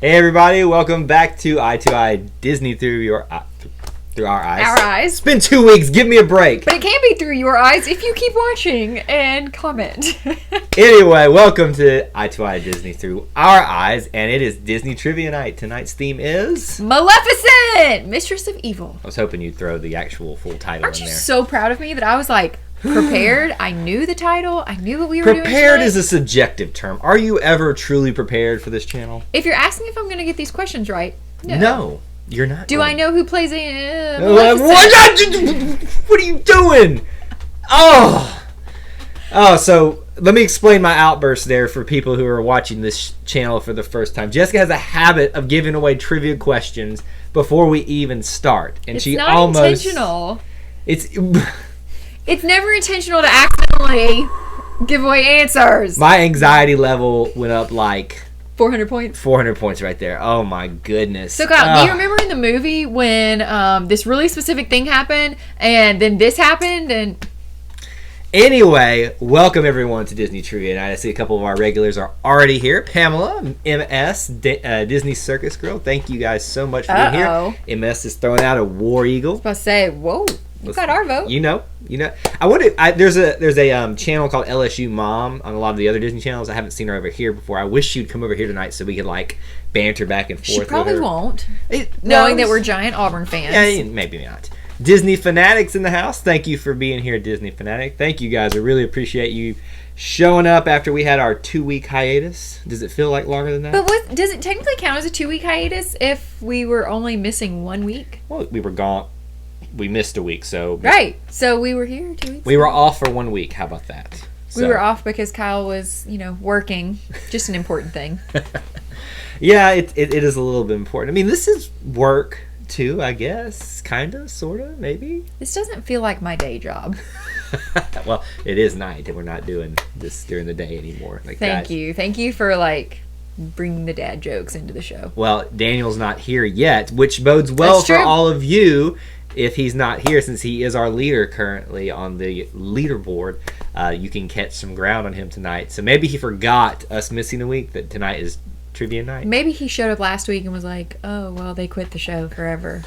Hey everybody, welcome back to Eye to Eye Disney through our eyes. Our eyes. It's been 2 weeks, give me a break. But it can be through your eyes if you keep watching and comment. Anyway, welcome to Eye to Eye Disney through our eyes, and it is Disney Trivia Night. Tonight's theme is... Maleficent! Mistress of Evil. I was hoping you'd throw the actual full title Aren't in you there. so proud of me that I was like prepared? I knew the title. I knew what we were doing Prepared tonight. is a subjective term. Are you ever truly prepared for this channel? If you're asking if I'm going to get these questions right, no. No, you're not. Do I know who plays Maleficent? What are you doing? Oh, so let me explain my outburst there for people who are watching this channel for the first time. Jessica has a habit of giving away trivia questions before we even start, and It's she not almost intentional. It's It's never intentional to accidentally give away answers. my anxiety level went up like 400 points. 400 points right there. Oh my goodness. So Kyle, do you remember in the movie when this really specific thing happened and then this happened and... Anyway, welcome everyone to Disney Trivia Night. I see a couple of our regulars are already here. Pamela, MS, Disney Circus Girl. Thank you guys so much for being here. MS is throwing out a War Eagle. I was about to say, whoa, you got our vote. You know. I wonder. There's a channel called LSU Mom on a lot of the other Disney channels. I haven't seen her over here before. I wish she'd come over here tonight so we could like banter back and forth. She probably with her. won't, knowing that we're giant Auburn fans. Yeah, maybe not. Disney Fanatics in the house. Thank you for being here, Disney Fanatic. Thank you guys. I really appreciate you showing up after we had our 2-week hiatus. Does it feel like longer than that? But does it technically count as a 2-week hiatus if we were only missing 1 week? Well, we were gone. We missed a week, so... Right. So we were here 2 weeks We were off for 1 week. How about that? We were off because Kyle was, working. Just an important thing. Yeah, it is a little bit important. I mean, this is work, too, I guess. Kind of, sort of, maybe. This doesn't feel like my day job. Well, it is night, and we're not doing this during the day anymore. Thank you. Thank you for, bringing the dad jokes into the show. Well, Daniel's not here yet, which bodes well for all of you if he's not here, since he is our leader currently on the leaderboard. You can catch some ground on him tonight. So maybe he forgot us missing a week, that tonight is trivia night. Maybe he showed up last week and was like, oh, well, they quit the show forever.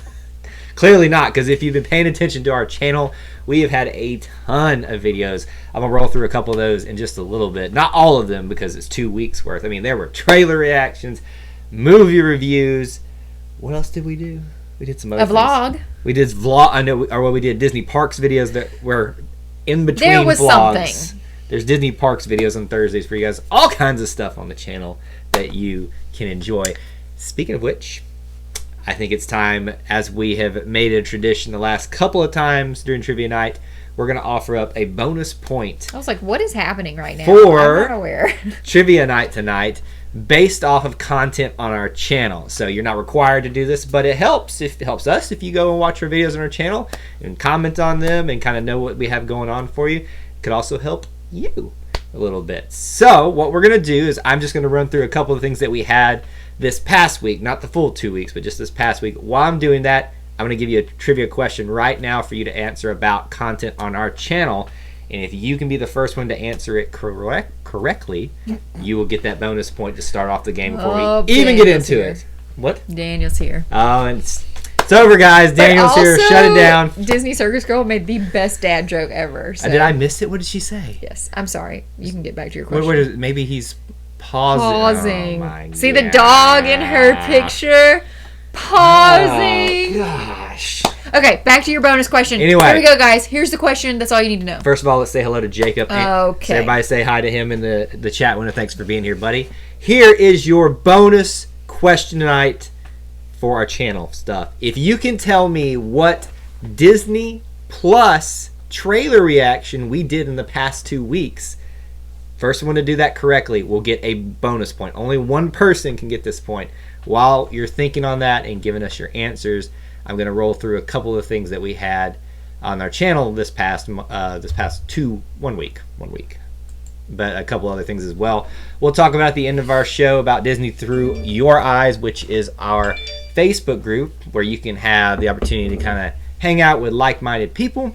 Clearly not, because if you've been paying attention to our channel, we have had a ton of videos. I'm going to roll through a couple of those in just a little bit. Not all of them, because it's 2 weeks worth. I mean, there were trailer reactions, movie reviews. What else did we do? We did some other vlog. We did vlog. I know, or what we did, Disney Parks videos that were in between there was vlogs. Something. There's Disney Parks videos on Thursdays for you guys. All kinds of stuff on the channel that you can enjoy. Speaking of which, I think it's time, as we have made a tradition the last couple of times during Trivia Night, we're going to offer up a bonus point. I was like, what is happening right now? For I'm not aware. Trivia Night tonight, based off of content on our channel. So you're not required to do this, but it helps us if you go and watch our videos on our channel and comment on them and kind of know what we have going on for you. It could also help you a little bit. So what we're going to do is I'm just going to run through a couple of things that we had this past week, not the full 2 weeks, but just this past week. While I'm doing that, I'm going to give you a trivia question right now for you to answer about content on our channel. And if you can be the first one to answer it correctly, you will get that bonus point to start off the game before we even get into it. What? Daniel's here. Oh, and it's over, guys. Daniel's here. Shut it down. Disney Circus Girl made the best dad joke ever. So. Did I miss it? What did she say? Yes. I'm sorry. You can get back to your question. Maybe he's pausing. Oh, see the dog in her picture? Pausing. Oh, gosh. Okay, back to your bonus question. Anyway. Here we go, guys. Here's the question. That's all you need to know. First of all, let's say hello to Jacob. Okay. So everybody say hi to him in the chat window. Thanks for being here, buddy. Here is your bonus question tonight for our channel stuff. If you can tell me what Disney Plus trailer reaction we did in the past 2 weeks, first one to do that correctly will get a bonus point. Only one person can get this point. While you're thinking on that and giving us your answers, I'm going to roll through a couple of things that we had on our channel this past 1 week, but a couple other things as well. We'll talk about at the end of our show about Disney Through Your Eyes, which is our Facebook group where you can have the opportunity to kind of hang out with like-minded people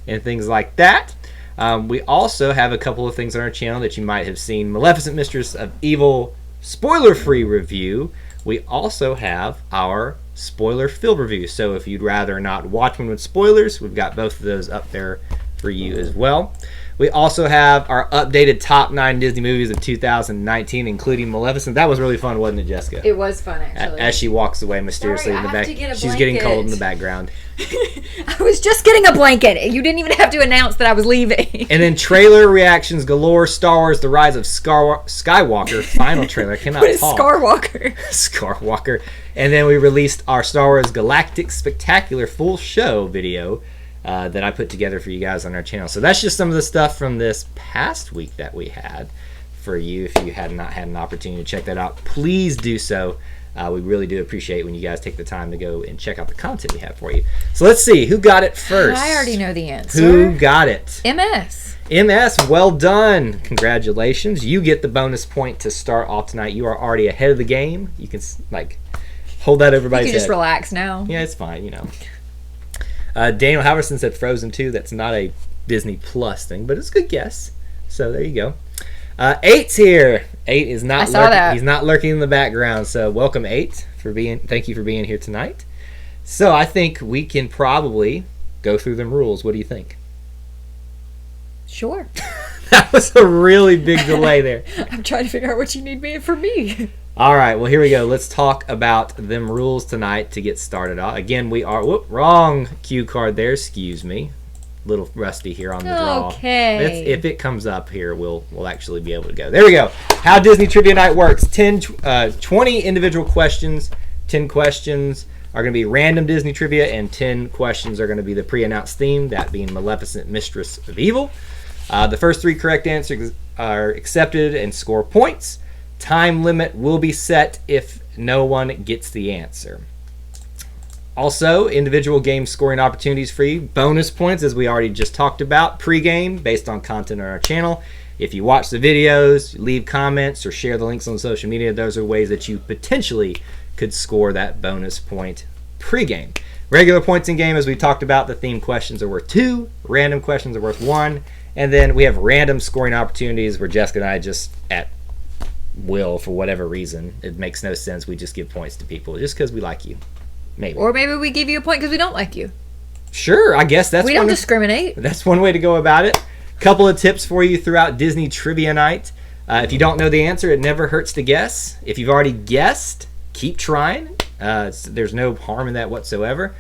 and things like that. We also have a couple of things on our channel that you might have seen. Maleficent Mistress of Evil spoiler-free review. we also have our spoiler-filled review. So if you'd rather not watch one with spoilers, we've got both of those up there for you as well. We also have our updated top 9 Disney movies of 2019, including Maleficent. That was really fun, wasn't it, Jessica? It was fun, actually. As she walks away mysteriously in the back. She's getting cold in the background. I was just getting a blanket. You didn't even have to announce that I was leaving. And then trailer reactions galore. Star Wars: The Rise of Skywalker final trailer. I cannot what is talk. Skywalker? Skywalker. And then we released our Star Wars Galactic Spectacular full show video that I put together for you guys on our channel. So that's just some of the stuff from this past week that we had for you. If you had not had an opportunity to check that out, please do so. We really do appreciate when you guys take the time to go and check out the content we have for you. So let's see, who got it first? I already know the answer. Who got it? MS. MS, well done. Congratulations. You get the bonus point to start off tonight. You are already ahead of the game. You can, hold that over everybody's head. You can just relax now. Yeah, it's fine, Daniel Halverson said Frozen 2. That's not a Disney Plus thing, but it's a good guess. So there you go. 8's here. 8 is not lurking. He's not lurking in the background. So welcome, 8. Thank you for being here tonight. So I think we can probably go through them rules. What do you think? Sure. That was a really big delay there. I'm trying to figure out what you need from me. All right, well, here we go. Let's talk about them rules tonight to get started off. Again, we are... wrong cue card there. Excuse me. Little rusty here on the draw. Okay. If it comes up here, we'll actually be able to go. There we go. How Disney Trivia Night works. 20 individual questions. 10 questions are going to be random Disney trivia, and 10 questions are going to be the pre-announced theme, that being Maleficent Mistress of Evil. The first 3 correct answers are accepted and score points. Time limit will be set if no one gets the answer. Also, individual game scoring opportunities for you. Bonus points, as we already just talked about. Pre-game, based on content on our channel. If you watch the videos, leave comments, or share the links on social media, those are ways that you potentially could score that bonus point pre-game. Regular points in game, as we talked about, the theme questions are worth 2. Random questions are worth 1. And then we have random scoring opportunities where Jessica and I just, at will, for whatever reason, it makes no sense, we just give points to people just because we like you. Maybe. Or maybe we give you a point because we don't like you. Sure, I guess that's we don't discriminate. That's one way to go about it. Couple of tips for you throughout Disney Trivia Night. If you don't know the answer, it never hurts to guess. If you've already guessed, keep trying. There's no harm in that whatsoever.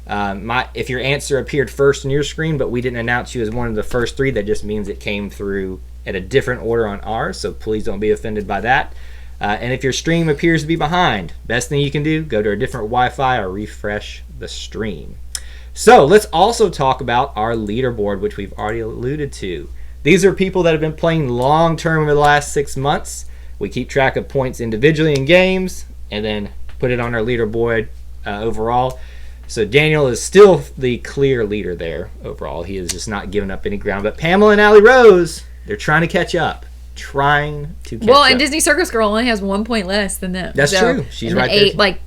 If your answer appeared first on your screen, but we didn't announce you as one of the first 3, that just means it came through at a different order on ours, so please don't be offended by that. And if your stream appears to be behind, best thing you can do, go to a different Wi-Fi or refresh the stream. So let's also talk about our leaderboard, which we've already alluded to. These are people that have been playing long-term over the last 6 months. We keep track of points individually in games and then put it on our leaderboard overall. So Daniel is still the clear leader there overall. He has just not given up any ground. But Pamela and Allie Rose, they're trying to catch up. And Disney Circus Girl only has 1 point less than them. That's true. She's right there.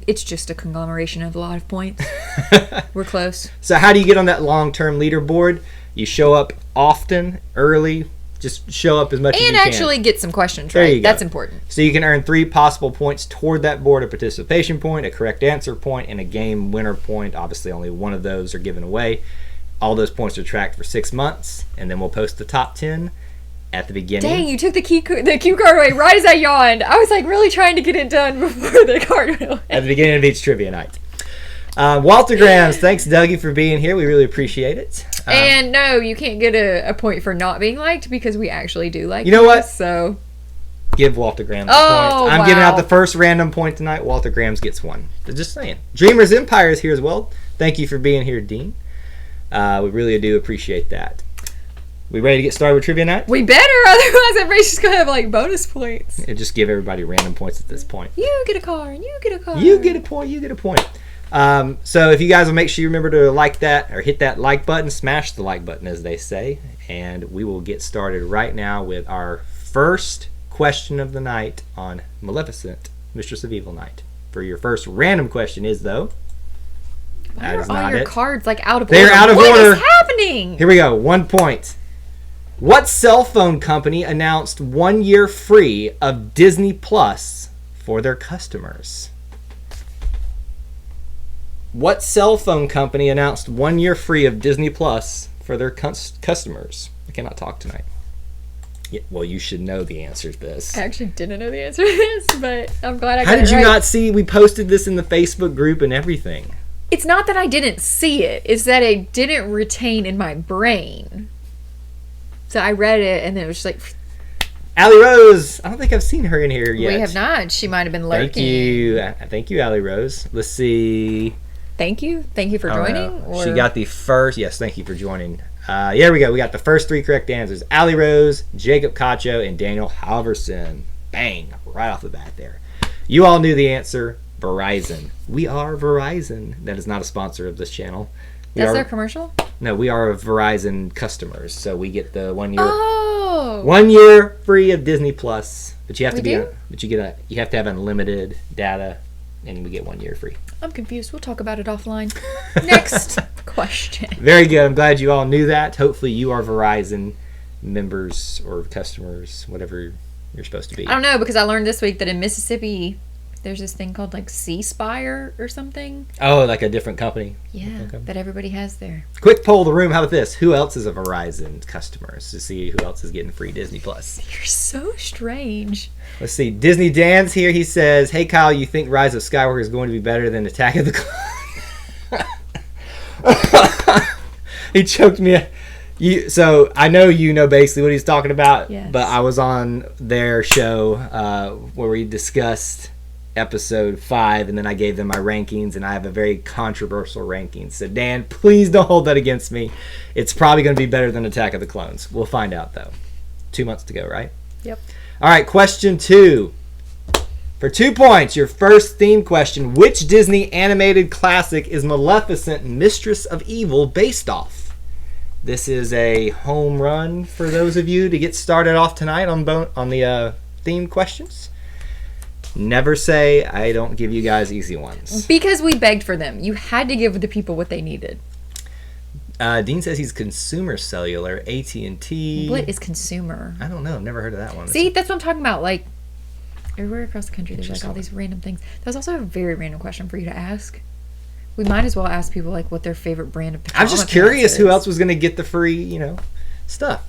It's just a conglomeration of a lot of points. We're close. So how do you get on that long-term leaderboard? You show up often, early. Just show up as much as you can. And actually get some questions right. That's important. So you can earn 3 possible points toward that board: a participation point, a correct answer point, and a game winner point. Obviously, only one of those are given away. All those points are tracked for 6 months, and then we'll post the top 10 at the beginning. Dang, you took the cue card away right as I yawned. I was really trying to get it done before the card went away. At the beginning of each trivia night. Walter Grams, thanks Dougie for being here. We really appreciate it. And no, you can't get a point for not being liked because we actually do like you. Know what? So give Walter Grams a point. I'm giving out the first random point tonight. Walter Grams gets 1. Just saying. Dreamers Empire is here as well. Thank you for being here, Dean. We really do appreciate that. We ready to get started with Trivia Night? We better, otherwise everybody's just going to have bonus points. And just give everybody random points at this point. You get a car, and you get a car. You get a point, you get a point. So if you guys will make sure you remember to like that, or hit that like button, smash the like button as they say, and we will get started right now with our first question of the night on Maleficent, Mistress of Evil Night. For your first random question is, though, why are all your cards out of order? They're out of order. What is happening? Here we go, 1 point. What cell phone company announced 1 year free of Disney Plus for their customers. What cell phone company announced 1 year free of Disney Plus for their customers? I cannot talk tonight. Yeah, well, you should know the answer to this. I actually didn't know the answer to this, but I'm glad I got it right. How did you not see? We posted this in the Facebook group and everything. It's not that I didn't see it. It's that I didn't retain in my brain. So I read it, and then it was just like... Allie Rose. I don't think I've seen her in here yet. We have not. She might have been lurking. Thank you, Allie Rose. Let's see... Thank you for joining. Or... She got the first. Yes, thank you for joining. Here we go. We got the first 3 correct answers: Allie Rose, Jacob Cacho, and Daniel Halverson. Bang! Right off the bat there. You all knew the answer. Verizon. We are Verizon. That is not a sponsor of this channel. That's their commercial? No, we are Verizon customers, so we get the 1 year. Oh. 1 year free of Disney Plus, but you have to you have to have unlimited data, and we get 1 year free. I'm confused. We'll talk about it offline. Next question. Very good. I'm glad you all knew that. Hopefully you are Verizon members or customers, whatever you're supposed to be. I don't know, because I learned this week that in Mississippi there's this thing called like C Spire or something. Oh, like a different company. Yeah, that everybody has there. Quick poll of the room. How about this? Who else is a Verizon customer? To see who else is getting free Disney Plus. You're so strange. Let's see. Disney Dan's here. He says, "Hey Kyle, you think Rise of Skywalker is going to be better than Attack of the Clones?" He choked me. So I know you know basically what he's talking about. Yes. But I was on their show where we discussed episode 5, and then I gave them my rankings, and I have a very controversial ranking. So Dan, please don't hold that against me. It's probably going to be better than Attack of the Clones. We'll find out though. 2 months to go, right? Yep. All right, question 2. For 2 points, your first theme question: which Disney animated classic is Maleficent Mistress of Evil based off? This is a home run for those of you to get started off tonight on the theme questions. Never say I don't give you guys easy ones. Because we begged for them. You had to give the people what they needed. Dean says he's consumer cellular, AT&T. What is consumer? I don't know. I've never heard of that one. See, that's what I'm talking about. Like, everywhere across the country, there's like all these random things. That's also a very random question for you to ask. We might as well ask people like what their favorite brand of pajama I'm just curious is. Who else was going to get the free, stuff.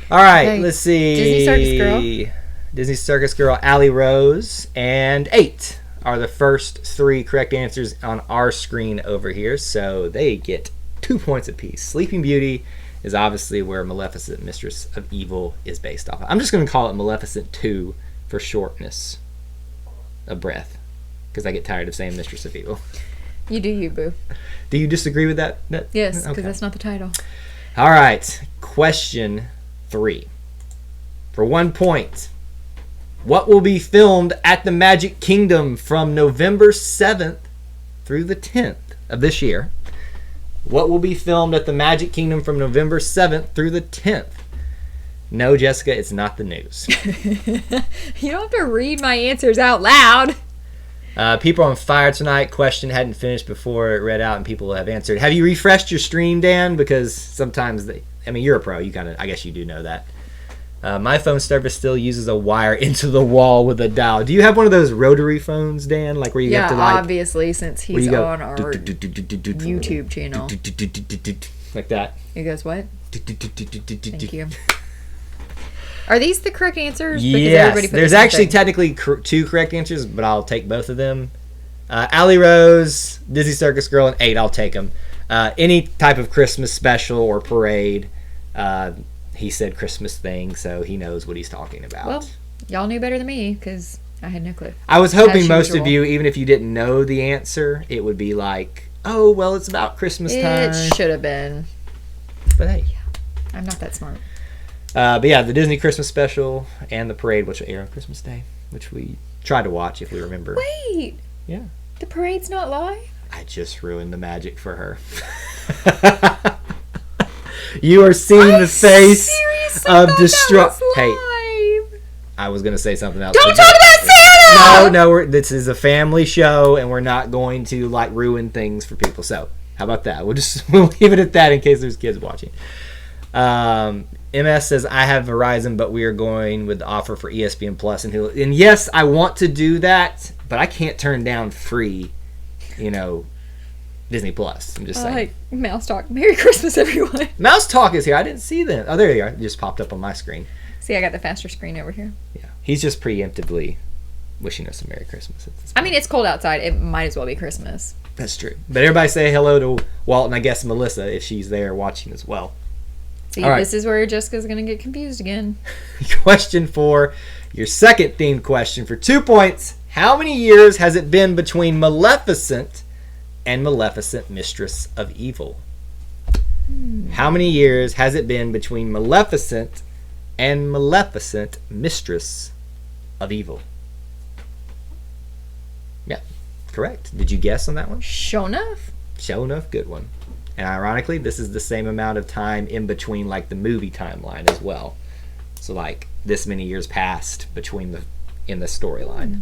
All right, okay. Let's see. Disney Circus Girl. Disney Circus Girl, Allie Rose, and 8 are the first 3 correct answers on our screen over here, so they get 2 points apiece. Sleeping Beauty is obviously where Maleficent Mistress of Evil is based off of. I'm just going to call it Maleficent 2 for shortness of breath, because I get tired of saying Mistress of Evil. You do you, boo. Do you disagree with that? Yes, because that's not the title. All right, question 3. For 1 point. What will be filmed at the Magic Kingdom from November 7th through the 10th of this year? What will be filmed at the Magic Kingdom from November 7th through the 10th? No, Jessica, it's not the news. You don't have to read my answers out loud. People are on fire tonight. Question hadn't finished before it read out, and people have answered. Have you refreshed your stream, Dan? Because sometimes you're a pro. I guess you do know that. My phone service still uses a wire into the wall with a dial. Do you have one of those rotary phones, Dan? Like where you have to like... Yeah, obviously, since he's on our YouTube channel. Like that. It goes what? Thank you. Are these the correct answers? Yes. There's actually technically 2 correct answers, but I'll take both of them. Allie Rose, Disney Circus Girl, and 8. I'll take them. Any type of Christmas special or parade. He said Christmas thing, so he knows what he's talking about. Well, y'all knew better than me, because I had no clue. I was hoping most of you, even if you didn't know the answer, it would be like, oh, well, it's about Christmas time. It should have been. But hey. Yeah, I'm not that smart. But yeah, the Disney Christmas special and the parade, which will air on Christmas Day, which we try to watch if we remember. Wait. Yeah. The parade's not live? I just ruined the magic for her. You are seeing the face of distraught. Hey, I was gonna say something else. Don't talk about Santa. No. This is a family show, and we're not going to ruin things for people. So, how about that? We'll leave it at that in case there's kids watching. MS says, I have Verizon, but we are going with the offer for ESPN Plus and Hulu. And yes, I want to do that, but I can't turn down free, Disney Plus. I'm just saying. Like Mouse Talk. Merry Christmas, everyone. Mouse Talk is here. I didn't see them. Oh, there you are. It just popped up on my screen. See, I got the faster screen over here. Yeah. He's just preemptively wishing us a Merry Christmas. I mean, it's cold outside. It might as well be Christmas. That's true. But everybody say hello to Walt and I guess Melissa if she's there watching as well. See, This is where Jessica's going to get confused again. Question 4, your second themed question for 2 points. How many years has it been between Maleficent and Maleficent Mistress of Evil? How many years has it been between Maleficent and Maleficent Mistress of Evil? Yeah, correct. Did you guess on that one? Sure enough. Sure enough, good one. And ironically, this is the same amount of time in between like the movie timeline as well. So like this many years passed between in the storyline.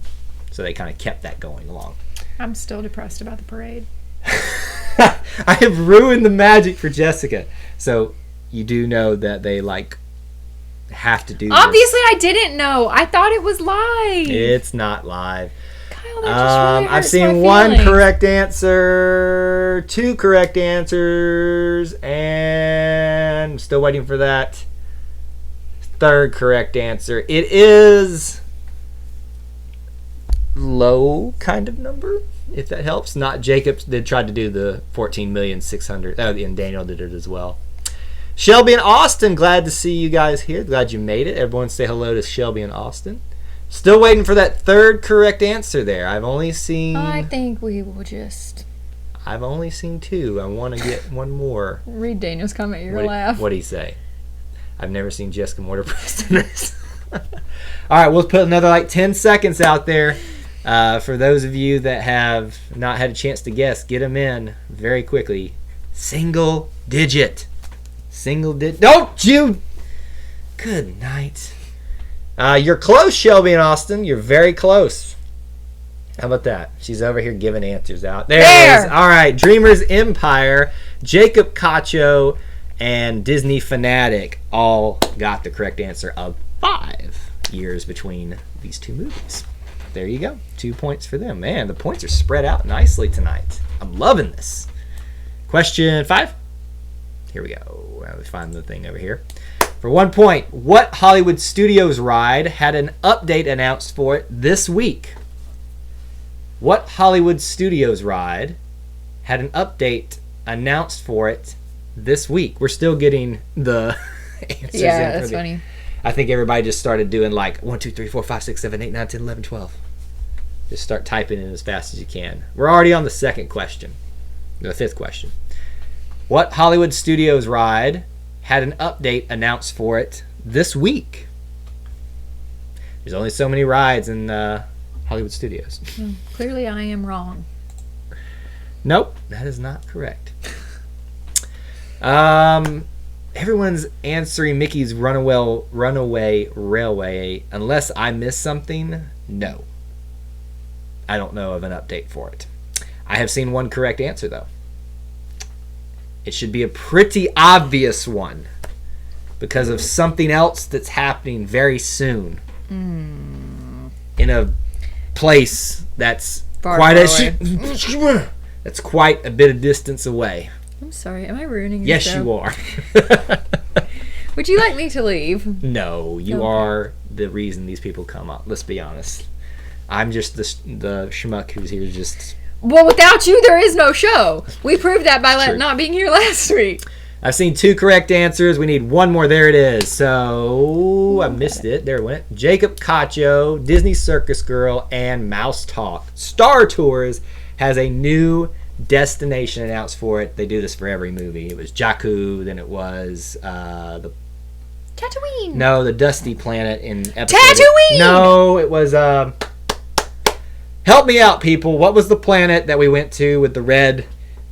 So they kind of kept that going along. I'm still depressed about the parade. I have ruined the magic for Jessica. So you do know that they like have to do Obviously I didn't know. I thought it was live. It's not live. Kyle, that just really I've hurts seen my one feelings. correct answer, 2 correct answers, and I'm still waiting for that 3rd correct answer. It is low kind of number, if that helps. Not Jacob did try to do the 14,600,000. Oh, and Daniel did it as well. Shelby and Austin, glad to see you guys here. Glad you made it. Everyone say hello to Shelby and Austin. Still waiting for that 3rd correct answer there. I've only seen... I think we will just... I've only seen 2. I want to get one more. Read Daniel's comment. You're going to laugh. What'd he say? I've never seen Jessica Mortar pressed in this. All right, we'll put another like 10 seconds out there. For those of you that have not had a chance to guess, get them in very quickly. Single digit. Don't you... Good night. You're close, Shelby and Austin. You're very close. How about that? She's over here giving answers out. There it is. All right. Dreamer's Empire, Jacob Cacho, and Disney Fanatic all got the correct answer of 5 years between these 2 movies. There you go. 2 points for them. Man, the points are spread out nicely tonight. I'm loving this. Question 5. Here we go. Let me find the thing over here. For 1 point, what Hollywood Studios ride had an update announced for it this week? What Hollywood Studios ride had an update announced for it this week? We're still getting the answers. Yeah, that's funny. I think everybody just started doing like 1, 2, 3, 4, 5, 6, 7, 8, 9, 10, 11, 12. Just start typing in as fast as you can. We're already on the 2nd question. The 5th question. What Hollywood Studios ride had an update announced for it this week? There's only so many rides in Hollywood Studios. Well, clearly I am wrong. Nope, that is not correct. Everyone's answering Mickey's Runaway Railway. Unless I missed something, no. I don't know of an update for it. I have seen one correct answer, though. It should be a pretty obvious one because of something else that's happening very soon in a place that's that's quite a bit of distance away. I'm sorry. Am I ruining your Yes, show? you are. Would you like me to leave? No, you are the reason these people come up. Let's be honest. I'm just the schmuck who's here just... Well, without you, there is no show. We proved that by not being here last week. I've seen 2 correct answers. We need one more. There it is. So, I missed it. There it went. Jacob Cacho, Disney Circus Girl, and Mouse Talk. Star Tours has a new destination announced for it. They do this for every movie. It was Jakku, then it was the... Tatooine. No, the Dusty Planet in episode... Tatooine! No, it was... Help me out, people. What was the planet that we went to with the red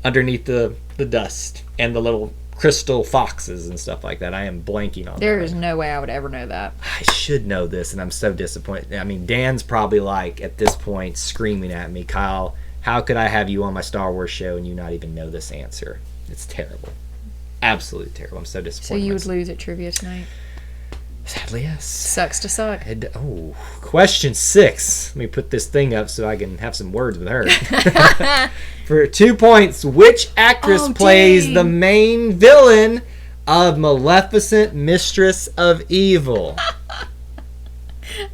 underneath the dust and the little crystal foxes and stuff like that? I am blanking on that. There is no way I would ever know that. I should know this, and I'm so disappointed. I mean, Dan's probably like, at this point, screaming at me, Kyle, how could I have you on my Star Wars show and you not even know this answer? It's terrible. Absolutely terrible. I'm so So disappointed. you would lose at trivia tonight. Sadly, yes. Sucks to suck. Question 6. Let me put this thing up so I can have some words with her. For 2 points, which actress plays the main villain of Maleficent, Mistress of Evil?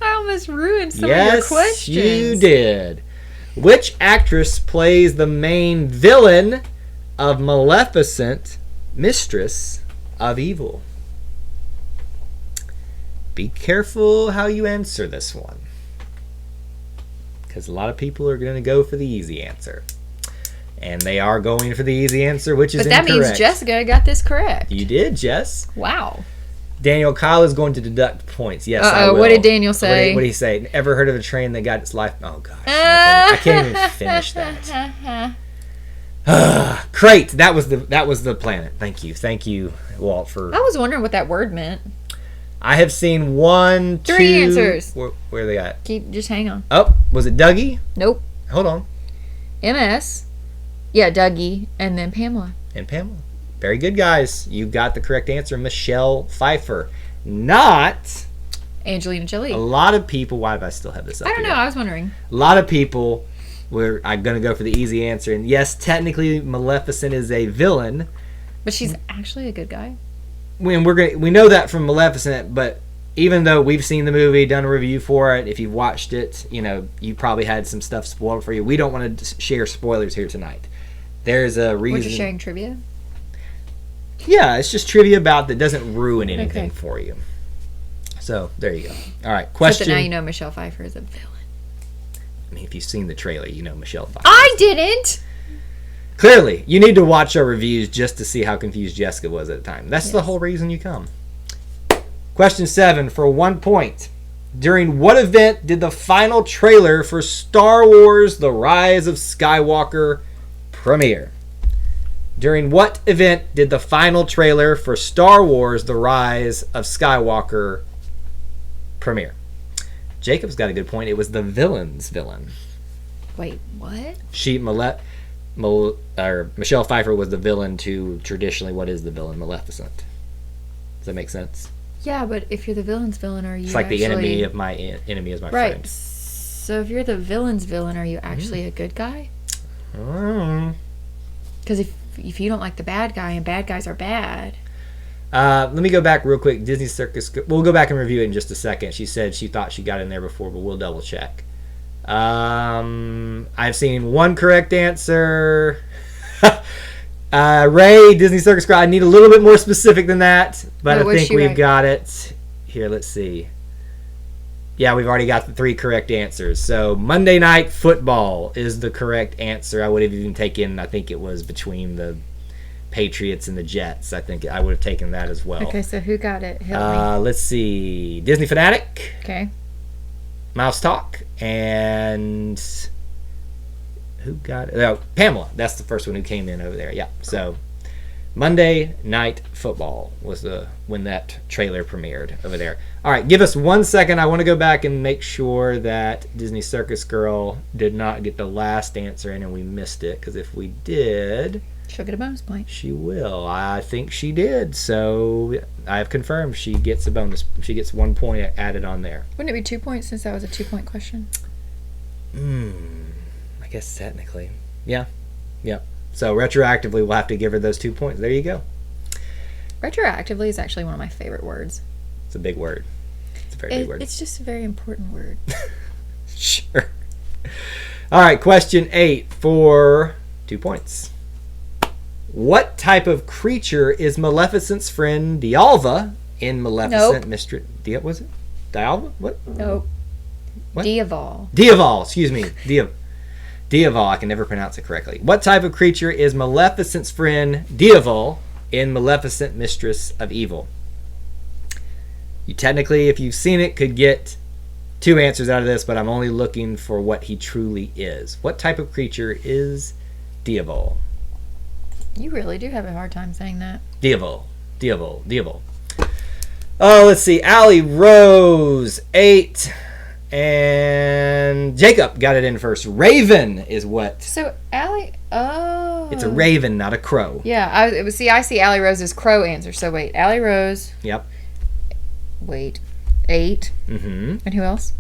I almost ruined some of your questions. Yes, you did. Which actress plays the main villain of Maleficent, Mistress of Evil? Be careful how you answer this one, because a lot of people are going to go for the easy answer. And they are going for the easy answer, which is incorrect. But that means Jessica got this correct. You did, Jess. Wow. Daniel Kyle is going to deduct points. Yes, I will. What did Daniel say? What did he say? Ever heard of a train that got its life? Oh, gosh. I can't even finish that. Crate. That was the planet. Thank you, Walt, for... I was wondering what that word meant. I have seen 1, 2... 3 answers. Where are they at? Just hang on. Oh, was it Dougie? Nope. Hold on. MS. Yeah, Dougie. And then Pamela. And Pamela. Very good, guys. You got the correct answer. Michelle Pfeiffer. Not... Angelina Jolie. A lot of people... Why do I still have this up I don't here? know. I was wondering. A lot of people I'm going to go for the easy answer. And yes, technically, Maleficent is a villain. But she's actually a good guy. We know that from Maleficent, but even though we've seen the movie, done a review for it, if you've watched it, you probably had some stuff spoiled for you. We don't want to share spoilers here tonight. There's a reason. We're just sharing trivia? Yeah, it's just trivia about that doesn't ruin anything for you. So, there you go. All right, question. Except that now you know Michelle Pfeiffer is a villain. I mean, if you've seen the trailer, you know Michelle Pfeiffer. I didn't! Clearly, you need to watch our reviews just to see how confused Jessica was at the time. That's the whole reason you come. Question 7 for 1 point. During what event did the final trailer for Star Wars The Rise of Skywalker premiere? During what event did the final trailer for Star Wars The Rise of Skywalker premiere? Jacob's got a good point. It was the villain's villain. Wait, what? Michelle Pfeiffer was the villain to traditionally what is the villain, Maleficent. Does that make sense? Yeah, but if you're the villain's villain, are you It's like actually... the enemy of my enemy is my right. friend. So if you're the villain's villain, are you actually a good guy? Because if you don't like the bad guy, and bad guys are bad... Let me go back real quick. Disney Circus... We'll go back and review it in just a second. She said she thought she got in there before, but we'll double check. I've seen 1 correct answer. Ray, Disney Circus Girl. I need a little bit more specific than that, but I think we've got it. Here, let's see. Yeah, we've already got the 3 correct answers. So Monday Night Football is the correct answer. I would have even taken, I think it was between the Patriots and the Jets. I think I would have taken that as well. Okay, so who got it? Help me. Let's see. Disney Fanatic. Okay. Mouse Talk. And who got it? Oh, Pamela. That's the first one who came in over there. Yeah. So Monday Night Football was when that trailer premiered over there. All right, give us 1 second. I want to go back and make sure that Disney Circus Girl did not get the last answer in and we missed it, because if we did, she'll get a bonus point. She will. I think she did. So I have confirmed she gets a bonus. She gets 1 point added on there. Wouldn't it be 2 points since that was a 2-point question? I guess technically. Yeah. Yep. So retroactively, we'll have to give her those 2 points. There you go. Retroactively is actually one of my favorite words. It's a big word. It's a very big word. It's just a very important word. Sure. All right. Question 8 for 2 points. What type of creature is Maleficent's friend Diaval in Maleficent Mistress? Was it Diaval? What? Nope. What? Diaval. Diaval. Excuse me. Diaval. I can never pronounce it correctly. What type of creature is Maleficent's friend Diaval in Maleficent Mistress of Evil? You technically, if you've seen it, could get 2 answers out of this, but I'm only looking for what he truly is. What type of creature is Diaval? You really do have a hard time saying that. Diaval. Oh, let's see. Allie Rose, 8. And Jacob got it in first. Raven is what? So, Allie... Oh. Oh. It's a raven, not a crow. Yeah, I see Allie Rose's crow answer. So wait, Allie Rose. Yep. Wait, 8. Mm-hmm. And who else?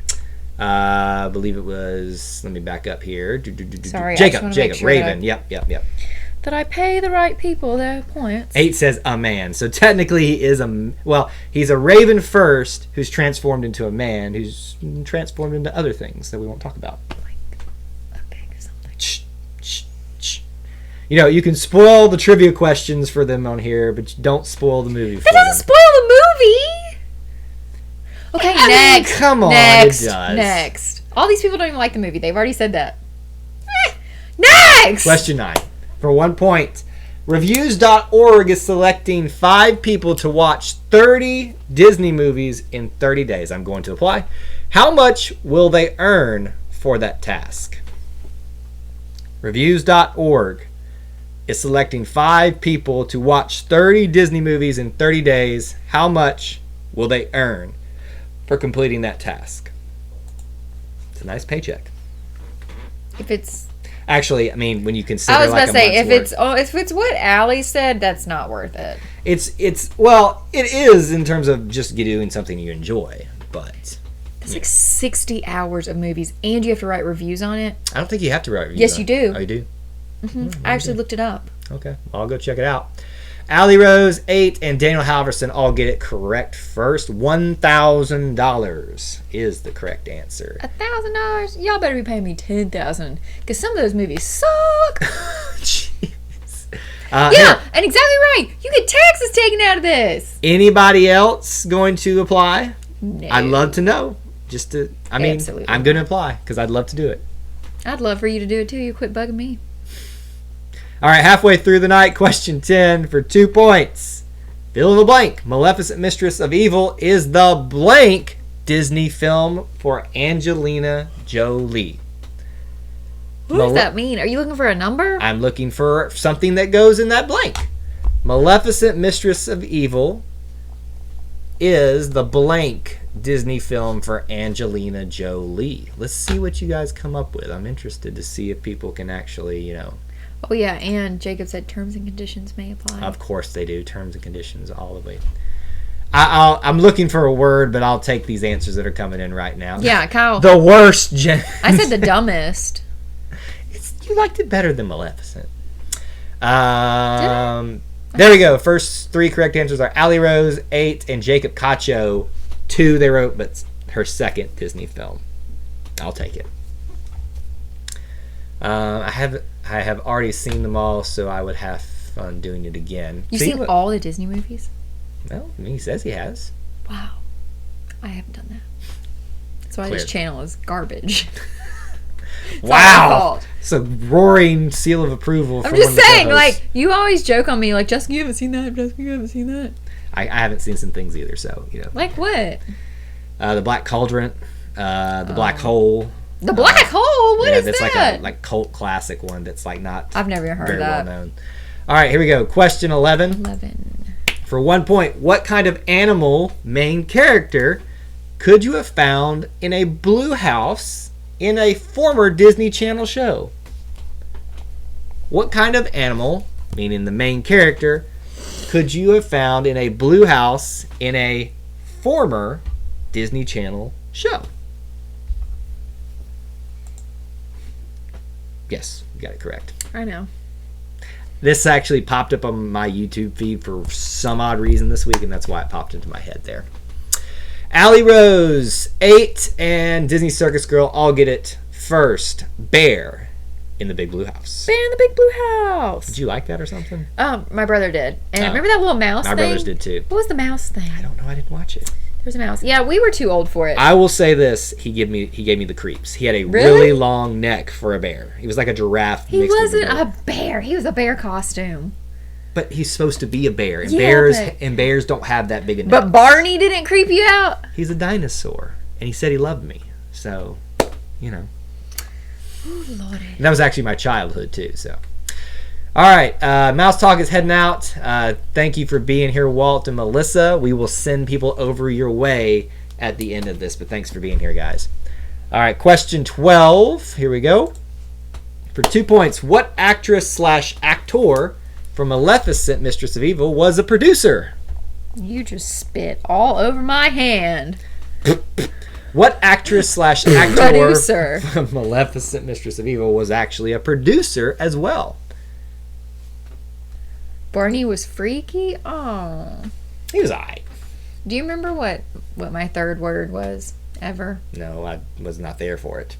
I believe it was. Let me back up here. Sorry, Jacob. Sure Raven. Yep. That I pay the right people their points. 8 says a man. So technically he is he's a raven first who's transformed into a man who's transformed into other things that we won't talk about. Like a pig or something. Shh. You know, you can spoil the trivia questions for them on here, but don't spoil the movie for That doesn't spoil the movie! Okay, next. Come on, next, it does. Next. All these people don't even like the movie. They've already said that. Next! Question 9. For 1 point. Reviews.org is selecting 5 people to watch 30 Disney movies in 30 days. I'm going to apply. How much will they earn for that task? Reviews.org is selecting 5 people to watch 30 Disney movies in 30 days. How much will they earn for completing that task? It's a nice paycheck. If it's... Actually, I mean, when you consider, I was about to say, if month's it's what Allie said, that's not worth it. It is in terms of just doing something you enjoy, but That's like 60 hours of movies, and you have to write reviews on it. I don't think you have to write reviews. Yes, on you it. do. Oh, you do? I actually looked it up. Okay, well, I'll go check it out. Allie Rose, 8, and Daniel Halverson all get it correct first. $1,000 is the correct answer. $1,000? Y'all better be paying me $10,000, because some of those movies suck. Jeez. Yeah, and exactly right. You get taxes taken out of this. Anybody else going to apply? No. I'd love to know. Absolutely. I'm going to apply because I'd love to do it. I'd love for you to do it too. You quit bugging me. All right, halfway through the night, question 10 for 2 points. Fill in the blank. Maleficent Mistress of Evil is the blank Disney film for Angelina Jolie. What does that mean? Are you looking for a number? I'm looking for something that goes in that blank. Maleficent Mistress of Evil is the blank Disney film for Angelina Jolie. Let's see what you guys come up with. I'm interested to see if people can actually, Oh, yeah, and Jacob said terms and conditions may apply. Of course they do. Terms and conditions all the way. I'm looking for a word, but I'll take these answers that are coming in right now. Yeah, Kyle. The worst. I said the dumbest. You liked it better than Maleficent. There we go. First 3 correct answers are Allie Rose, 8, and Jacob Cacho, 2 they wrote, but her second Disney film. I'll take it. I have already seen them all, so I would have fun doing it again. You've seen all the Disney movies? Well, he says he has. Wow. I haven't done that. That's why this channel is garbage. Wow. It's a roaring seal of approval. I'm just saying, like, you always joke on me, like, Jessica, you haven't seen that. Jessica, you haven't seen that. I haven't seen some things either, so, Like what? The Black Cauldron, the Black Hole. The Black Hole? What is that's that? like a cult classic one that's like not. I've never heard very of that. Well known. All right, here we go. Question 11. For 1 point, what kind of animal main character could you have found in a blue house in a former Disney Channel show? What kind of animal, meaning the main character, could you have found in a blue house in a former Disney Channel show? Yes, you got it correct. I know. This actually popped up on my YouTube feed for some odd reason this week, and that's why it popped into my head there. Allie Rose, 8, and Disney Circus Girl all get it first. Bear in the Big Blue House. Bear in the Big Blue House. Did you like that or something? My brother did. And remember that little mouse thing? My brothers did too. What was the mouse thing? I don't know. I didn't watch it. There's a mouse. Yeah, we were too old for it. I will say this: he gave me the creeps. He had a really long neck for a bear. He was like a giraffe. He wasn't a bear. He was a bear costume. But he's supposed to be a bear, and Yeah, bears don't have that big a neck. But Barney didn't creep you out. He's a dinosaur, and he said he loved me. So, Oh, Lordy. And that was actually my childhood too. So, all right, Mouse Talk is heading out. Thank you for being here, Walt and Melissa. We will send people over your way at the end of this, but thanks for being here, guys. All right, question 12. Here we go. For 2 points, what actress/actor from Maleficent Mistress of Evil was a producer? You just spit all over my hand. What actress/actor Producer. from Maleficent Mistress of Evil was actually a producer as well? Barney was freaky? Oh. He was alright. Do you remember what my third word was ever? No, I was not there for it.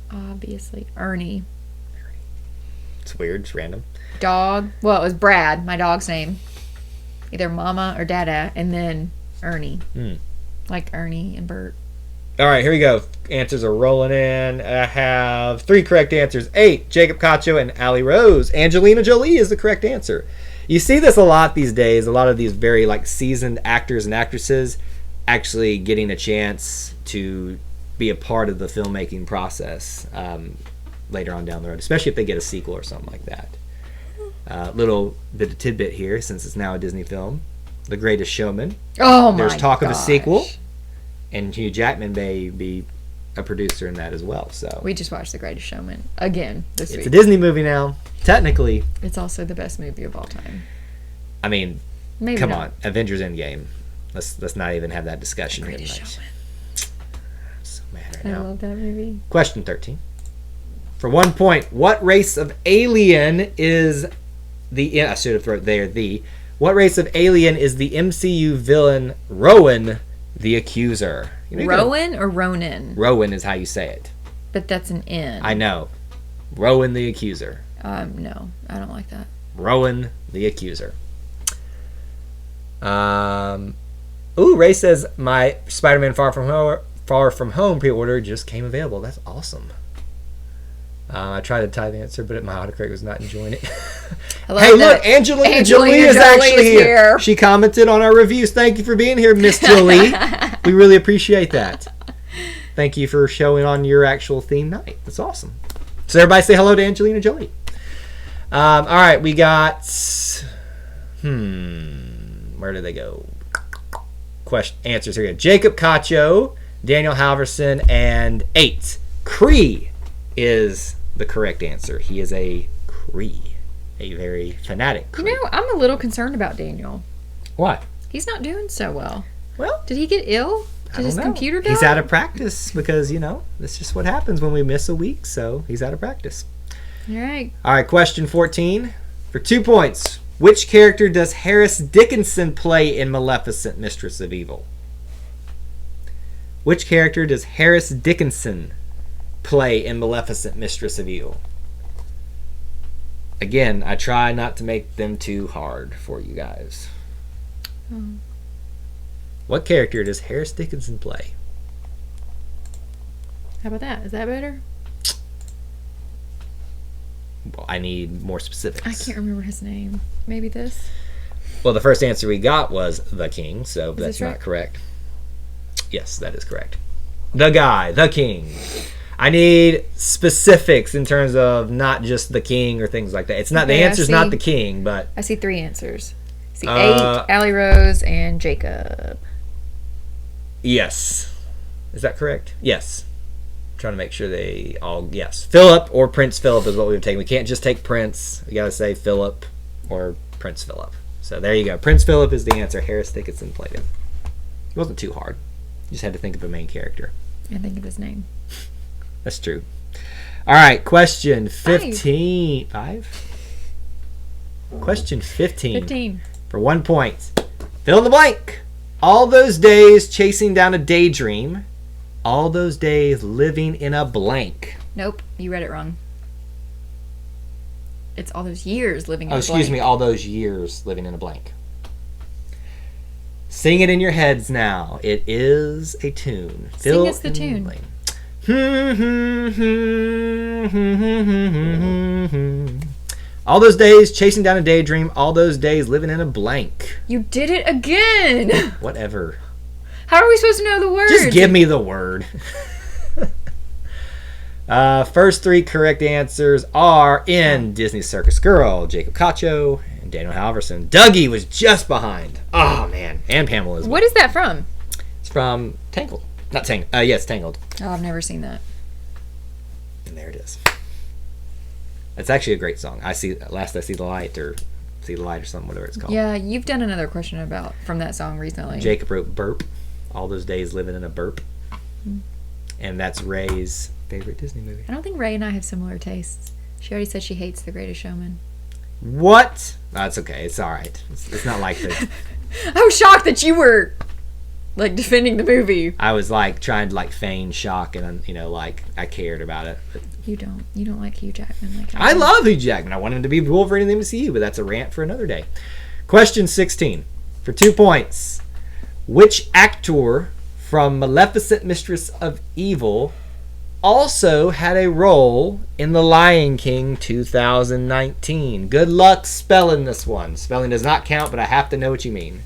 Obviously. Ernie. It's weird. It's random. Dog. Well, it was Brad, my dog's name. Either Mama or Dada, and then Ernie. Like Ernie and Bert. All right, here we go. Answers are rolling in. I have 3 correct answers. 8, Jacob Cacho and Allie Rose. Angelina Jolie is the correct answer. You see this a lot these days. A lot of these very seasoned actors and actresses actually getting a chance to be a part of the filmmaking process later on down the road, especially if they get a sequel or something like that. Little bit of tidbit here, since it's now a Disney film. The Greatest Showman. Oh my There's talk of a gosh. sequel. And Hugh Jackman may be a producer in that as well. So We just watched The Greatest Showman again this week. it's a Disney movie now. Technically, It's also the best movie of all time. I mean, Maybe come not. on, Avengers Endgame. Let's not even have that discussion. The Greatest Showman. I'm so mad right I now. love that movie. Question 13. For 1 point, what race of alien is the... I should have wrote there, the... What race of alien is the MCU villain Rowan the Accuser? Rowan or Ronan? Rowan is how you say it. But that's an N. I know. Rowan the Accuser. No, I don't like that. Rowan the Accuser. Ray says my Spider-Man Far From Home pre-order just came available. That's awesome. I tried to type the answer, but my autocorrect was not enjoying it. Hey, look, Angelina Jolie is actually here. She commented on our reviews. Thank you for being here, Miss Jolie. We really appreciate that. Thank you for showing on your actual theme night. That's awesome. So everybody say hello to Angelina Jolie. All right, we got... Where did they go? Answers here. Jacob Cacho, Daniel Halverson, and 8. Cree is the correct answer. He is a Cree. A very fanatic Cree. I'm a little concerned about Daniel. Why? He's not doing so well. Well, Did he get ill? Did his computer die? He's out of practice because, that's just what happens when we miss a week. So he's out of practice. All right. All right, question 14. For 2 points, which character does Harris Dickinson play in Maleficent Mistress of Evil? Which character does Harris Dickinson play in Maleficent Mistress of Evil? Again, I try not to make them too hard for you guys. What character does Harris Dickinson play? How about that? Is that better? Well, I need more specifics. I can't remember his name. Maybe this? Well, the first answer we got was the king, so that's this right? not correct. Yes, that is correct. The guy, the king. I need specifics in terms of not just the king or things like that. It's not Okay, the answer's not the king, but I see 3 answers. I see 8, Allie Rose, and Jacob. yes. Is that correct? Yes. I'm trying to make sure they all yes. Philip or Prince Philip is what we've taken. We can't just take Prince. We got to say Philip or Prince Philip. So there you go. Prince Philip is the answer. Harris Dickinson played him. It wasn't too hard. You just had to think of a main character. And think of his name. That's true. All right, question 15. 5? Question 15. 15. For 1 point. Fill in the blank. All those days chasing down a daydream. All those days living in a blank. Nope, you read it wrong. It's all those years living in a blank. Excuse me, all those years living in a blank. Sing it in your heads now. It is a tune. Sing us the tune. Blank. All those days chasing down a daydream. All those days living in a blank. You did it again! Whatever. How are we supposed to know the word? Just give me the word. First 3 correct answers are in Disney Circus Girl, Jacob Cacho, and Daniel Halverson. Dougie was just behind. Oh, man. And Pamela as well. What is that from? It's from Tangled. Not Tangled. Yes, Tangled. Oh, I've never seen that. And there it is. It's actually a great song. I see the light or something, whatever it's called. Yeah, you've done another question about from that song recently. Jacob wrote Burp. All those days living in a burp. And that's Ray's favorite Disney movie. I don't think Ray and I have similar tastes. She already said she hates The Greatest Showman. What? That's okay. It's all right. It's not like that. I was shocked that you were like defending the movie. I was like trying to like feign shock and like I cared about it. But you don't like Hugh Jackman like I love Hugh Jackman. I want him to be Wolverine in the MCU, but that's a rant for another day. Question 16 for 2 points. Which actor from Maleficent Mistress of Evil also had a role in The Lion King 2019? Good luck spelling this one. Spelling does not count, but I have to know what you mean.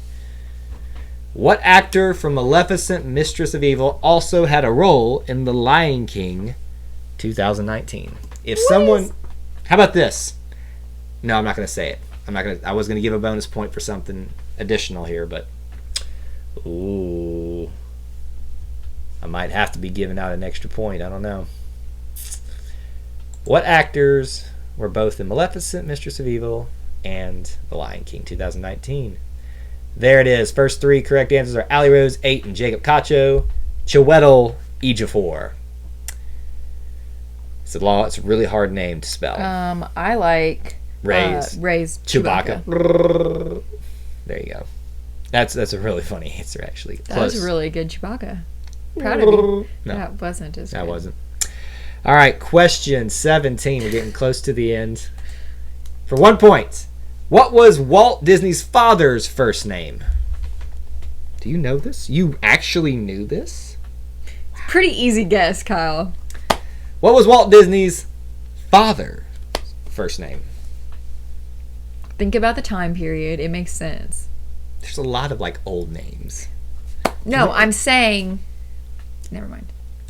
What actor from Maleficent Mistress of Evil also had a role in The Lion King 2019? How about this? No, I'm not going to say it. I was going to give a bonus point for something additional here, but ooh, I might have to be giving out an extra point. I don't know. What actors were both in Maleficent Mistress of Evil and The Lion King 2019? There it is. First 3 correct answers are Ali Rose 8 and Jacob Cacho. Chiwetel Ejiofor. It's a really hard name to spell. I like Ray's Chewbacca. There you go. That's a really funny answer, actually. That was a really good Chewbacca. Proud of you. No, that wasn't as good. That wasn't. All right, question 17. We're getting close to the end. For 1 point, what was Walt Disney's father's first name? Do you know this? You actually knew this? Pretty easy guess, Kyle. What was Walt Disney's father's first name? Think about the time period. It makes sense. There's a lot of like old names. No, I'm saying... Never mind.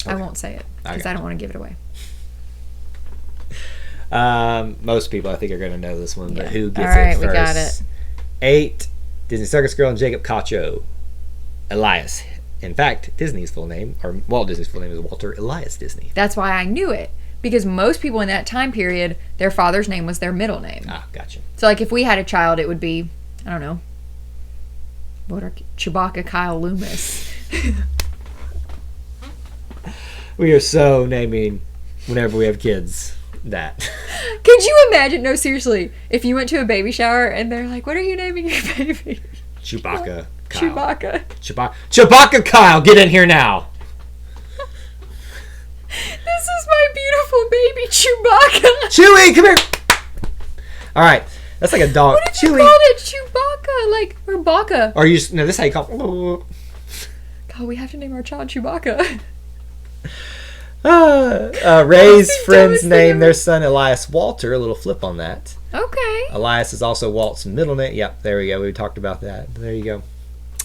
Okay. I won't say it because I don't want to give it away. Most people, I think, are going to know this one, but who gets it first? We got it. 8, Disney Circus Girl and Jacob Cacho. Elias. In fact, Disney's full name, or Walt Disney's full name is Walter Elias Disney. That's why I knew it. Because most people in that time period, their father's name was their middle name. Ah, gotcha. So, like, if we had a child, it would be, I don't know, Chewbacca Kyle Loomis. We are so naming, whenever we have kids, that. Could you imagine? No, seriously. If you went to a baby shower and they're like, what are you naming your baby? Chewbacca Kyle. Chewbacca Kyle, get in here now. This is my beautiful baby Chewbacca. Chewie, come here. All right. That's like a dog. What did you call it? Chewbacca? Or Baka? Or this is how you call it. God, we have to name our child Chewbacca. Ray's friends named their son Elias Walter. A little flip on that. Okay. Elias is also Walt's middle name. Yep, there we go. We talked about that. There you go.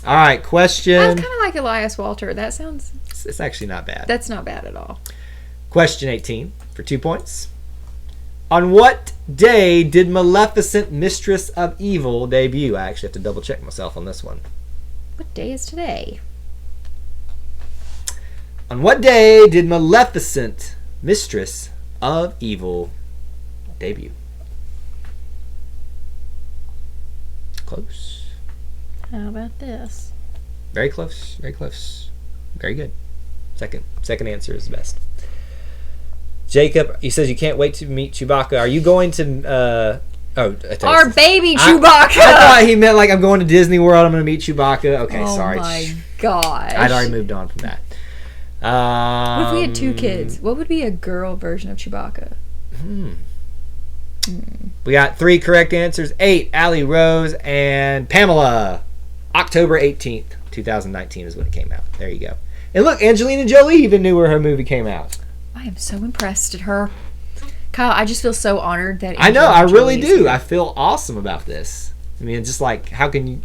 All right, question. I kind of like Elias Walter. That sounds... It's actually not bad. That's not bad at all. Question 18 for 2 points. On what day did Maleficent Mistress of Evil debut? I actually have to double check myself on this one. What day is today? On what day did Maleficent Mistress of Evil debut? Close. How about this? Very close. Very close. Very good. Second answer is the best. Jacob, he says you can't wait to meet Chewbacca. Are you going to... our baby Chewbacca! I thought he meant like I'm going to Disney World. I'm going to meet Chewbacca. Okay, sorry. Oh my gosh. I'd already moved on from that. What if we had 2 kids? What would be a girl version of Chewbacca? We got 3 correct answers. 8, Ali Rose and Pamela. October 18th, 2019 is when it came out. There you go. And look, Angelina Jolie even knew where her movie came out. I am so impressed at her. Kyle, I just feel so honored that I know, I really do. I feel awesome about this. I mean, it's just like, how can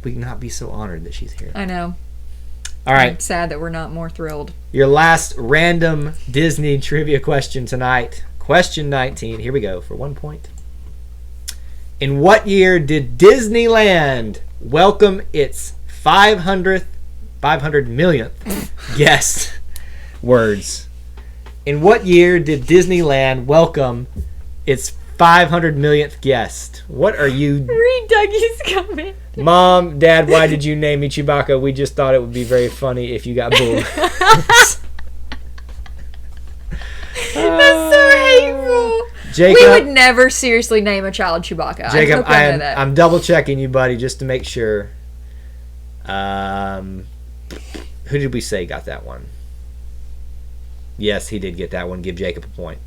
we not be so honored that she's here? I know. All right. I'm sad that we're not more thrilled. Your last random Disney trivia question tonight. Question 19. Here we go for 1 point. In what year did Disneyland welcome its 500 millionth guest? Words. In what year did Disneyland welcome It's 500 millionth guest. What are you... Read Dougie's comment. Mom, Dad, why did you name me Chewbacca? We just thought it would be very funny if you got bull. That's so hateful. Jacob, we would never seriously name a child Chewbacca. Jacob, I know that. I'm double checking you, buddy, just to make sure. Who did we say got that one? Yes, he did get that one. Give Jacob a point.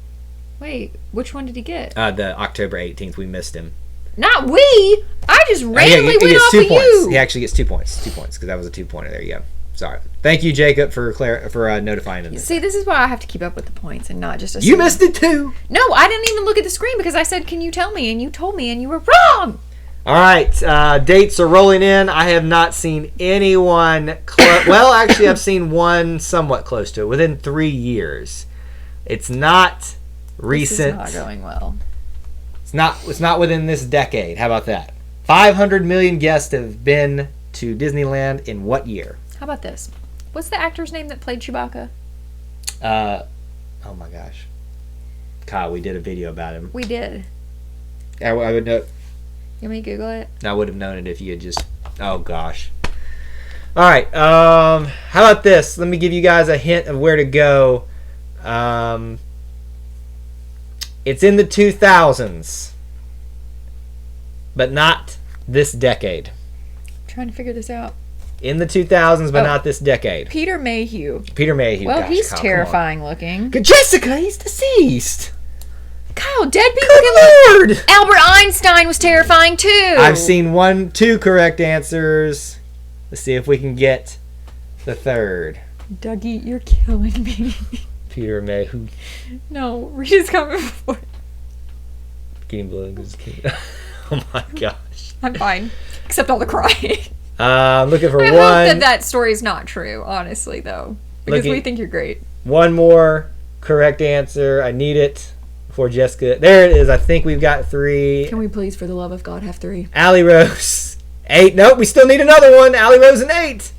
Wait, which one did he get? The October 18th. We missed him. Not we. I just randomly went off of you. He actually gets 2 points. 2 points because that was a 2-pointer. There you go. Sorry. Thank you, Jacob, for notifying him. See, this is why I have to keep up with the points and not just assume. You missed it too. No, I didn't even look at the screen because I said, "Can you tell me?" And you told me, and you were wrong. All right, dates are rolling in. I have not seen anyone. Well, actually, I've seen one somewhat close to it within 3 years. It's not recent. This is not going well. It's not within this decade. How about that? 500 million guests have been to Disneyland in what year? How about this? What's the actor's name that played Chewbacca? Oh my gosh. Kyle, we did a video about him. We did. I would know. You want me to Google it? I would have known it if you had just... Oh gosh. All right. How about this? Let me give you guys a hint of where to go. It's in the 2000s, but not this decade. I'm trying to figure this out. In the 2000s, but not this decade. Peter Mayhew. Peter Mayhew. Well, Gosh, he's Kyle, terrifying looking. Jessica, he's deceased. Kyle, dead people Good can Lord. look. Albert Einstein was terrifying too. I've seen 2 correct answers. Let's see if we can get the third. Dougie, you're killing me. Peter Mayhew. No, read his comment before. Getting blood. Oh my gosh. I'm fine. Except all the crying. I'm looking for I one. hope that story is not true, honestly, though. Because we think you're great. One more correct answer. I need it before Jessica. There it is. I think we've got 3. Can we please, for the love of God, have 3? Allie Rose. 8. Nope, we still need another one. Allie Rose and 8.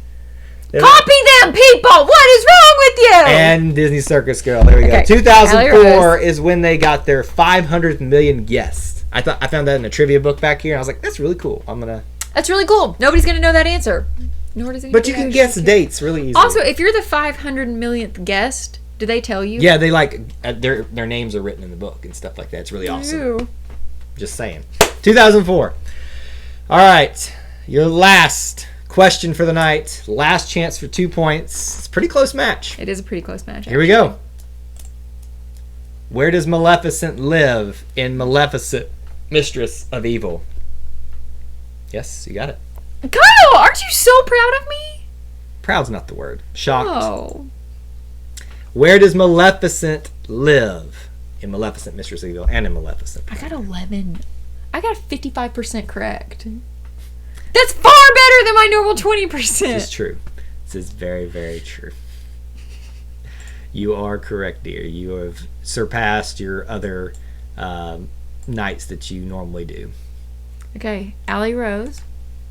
Copy them, people! What is wrong with you? And Disney Circus Girl. There we go. 2004 is when they got their 500th million guests. I found that in a trivia book back here. And I was like, that's really cool. That's really cool. Nobody's going to know that answer. Nor does But you can guess the dates really easily. Also, if you're the 500 millionth guest, do they tell you? Yeah, they their names are written in the book and stuff like that. It's really awesome. Ew. Just saying. 2004. All right. Your last question for the night. Last chance for 2 points. It's a pretty close match. It is a pretty close match. Here we go. Where does Maleficent live in Maleficent Mistress of Evil? Yes, you got it. Kyle, aren't you so proud of me? Proud's not the word. Shocked. Oh. Where does Maleficent live in Maleficent Mistress of Evil and in Maleficent? I got 11. I got 55% correct. That's far better than my normal 20%. This is true. This is very, very true. You are correct, dear. You have surpassed your other nights that you normally do. Okay, Allie Rose.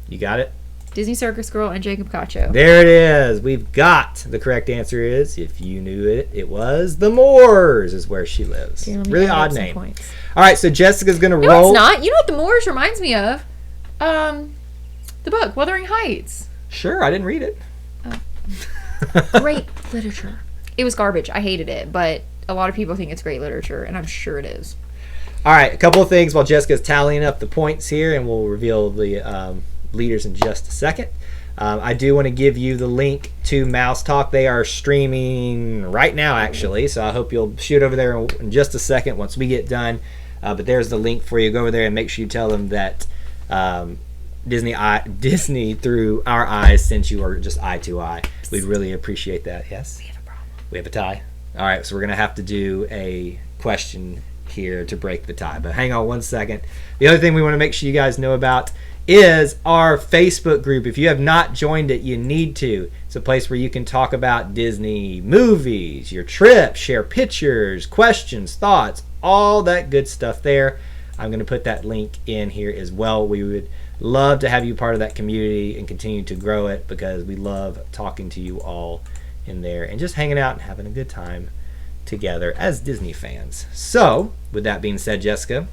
You got it? Disney Circus Girl and Jacob Cacho. There it is. We've got the correct answer is, if you knew it, it was the Moors is where she lives. Here, really odd name. Points. All right, so Jessica's going to roll. No, it's not. You know what the Moors reminds me of? The book, Wuthering Heights. Sure, I didn't read it. Great literature. It was garbage. I hated it, but a lot of people think it's great literature, and I'm sure it is. All right, a couple of things while Jessica's tallying up the points here, and we'll reveal the leaders in just a second. I do want to give you the link to Mouse Talk. They are streaming right now, actually, so I hope you'll shoot over there in just a second once we get done. But there's the link for you. Go over there and make sure you tell them that Disney through our eyes sent you, or just eye to eye. We'd really appreciate that. Yes? We have a problem. We have a tie. All right, so we're going to have to do a question here to break the tie. But hang on one second. The other thing we want to make sure you guys know about is our Facebook group. If you have not joined it, you need to. It's a place where you can talk about Disney movies, your trip, share pictures, questions, thoughts, all that good stuff there. I'm going to put that link in here as well. We would love to have you part of that community and continue to grow it, because we love talking to you all in there and just hanging out and having a good time together as Disney fans. So, with that being said, Jessica,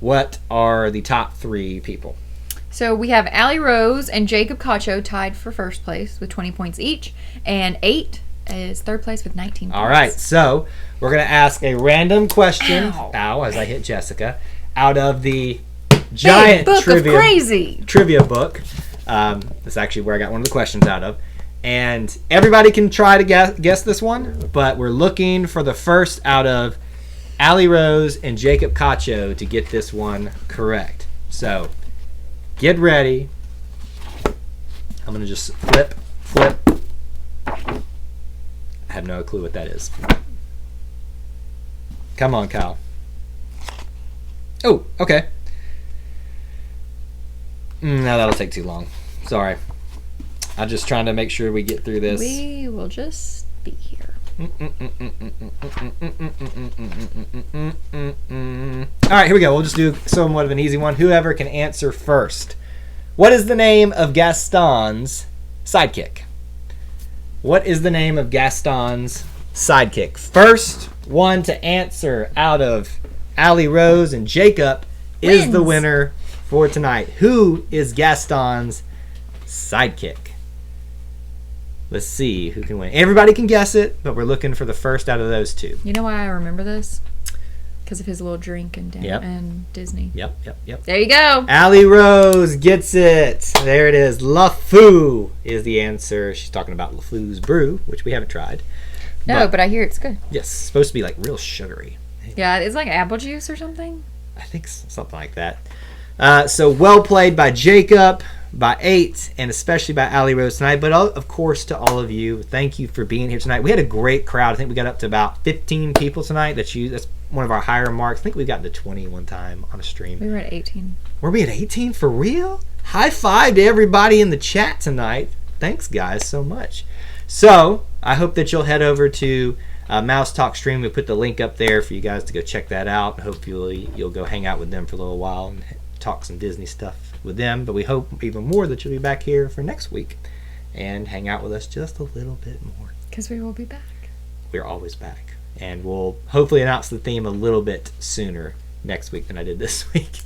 what are the top 3 people? So we have Allie Rose and Jacob Cacho tied for first place with 20 points each, and 8 is third place with 19 points. All right, so we're going to ask a random question, as I hit Jessica, out of the giant book of crazy trivia book. That's actually where I got one of the questions out of. And everybody can try to guess this one, but we're looking for the first out of Allie Rose and Jacob Cacho to get this one correct. So, get ready. I'm going to just flip. I have no clue what that is. Come on, Kyle. Oh, okay. No, that'll take too long. Sorry. I'm just trying to make sure we get through this. We will just be here. All right, here we go. We'll just do somewhat of an easy one. Whoever can answer first. What is the name of Gaston's sidekick? What is the name of Gaston's sidekick? First one to answer out of Allie Rose and Jacob is the winner for tonight. Who is Gaston's sidekick? Let's see who can win. Everybody can guess it, but we're looking for the first out of those 2. You know why I remember this? Because of his little drink and Disney. Yep. There you go. Allie Rose gets it. There it is. LeFou is the answer. She's talking about LeFou's brew, which we haven't tried. No, but I hear it's good. Yes, it's supposed to be like real sugary. Yeah, it's like apple juice or something. I think something like that. So well played by Jacob, by 8, and especially by Allie Rose tonight. But of course, to all of you, thank you for being here tonight. We had a great crowd. I think we got up to about 15 people tonight. That's one of our higher marks. I think we got to 20 one time on a stream. We were at 18. Were we at 18 for real? High five to everybody in the chat tonight. Thanks, guys, so much. So I hope that you'll head over to Mouse Talk stream. We put the link up there for you guys to go check that out. Hopefully you'll go hang out with them for a little while and talk some Disney stuff with them. But we hope even more that you'll be back here for next week and hang out with us just a little bit more. Because we will be back. We're always back. And we'll hopefully announce the theme a little bit sooner next week than I did this week.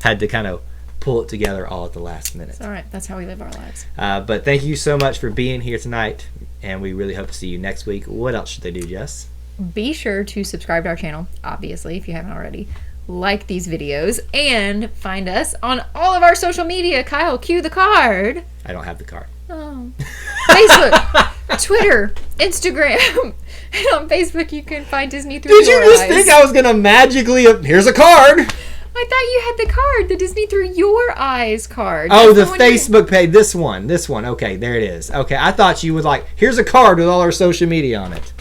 Had to kind of pull it together all at the last minute. It's all right. That's how we live our lives. But thank you so much for being here tonight. And we really hope to see you next week. What else should they do, Jess? Be sure to subscribe to our channel, obviously, if you haven't already. Like these videos. And find us on all of our social media. Kyle, cue the card. I don't have the card. Oh. Facebook, Twitter, Instagram. And on Facebook, you can find Disney through your eyes. Did you just think I was going to magically... Here's a card. I thought you had the card, the Disney Through Your Eyes card. Oh, the Facebook page. This one. Okay, there it is. Okay, I thought you would like, here's a card with all our social media on it.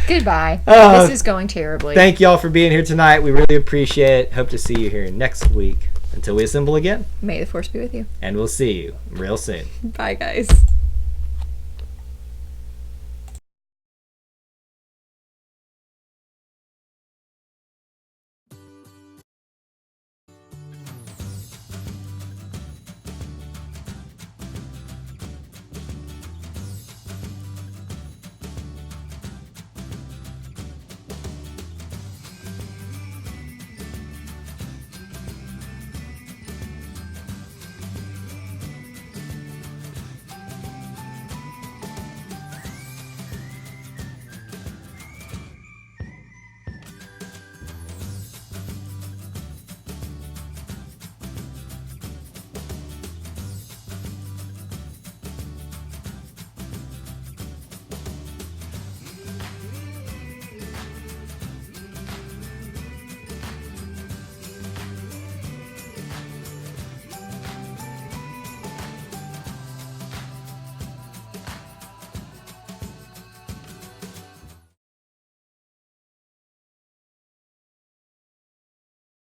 Goodbye. This is going terribly. Thank y'all for being here tonight. We really appreciate it. Hope to see you here next week. Until we assemble again. May the Force be with you. And we'll see you real soon. Bye, guys.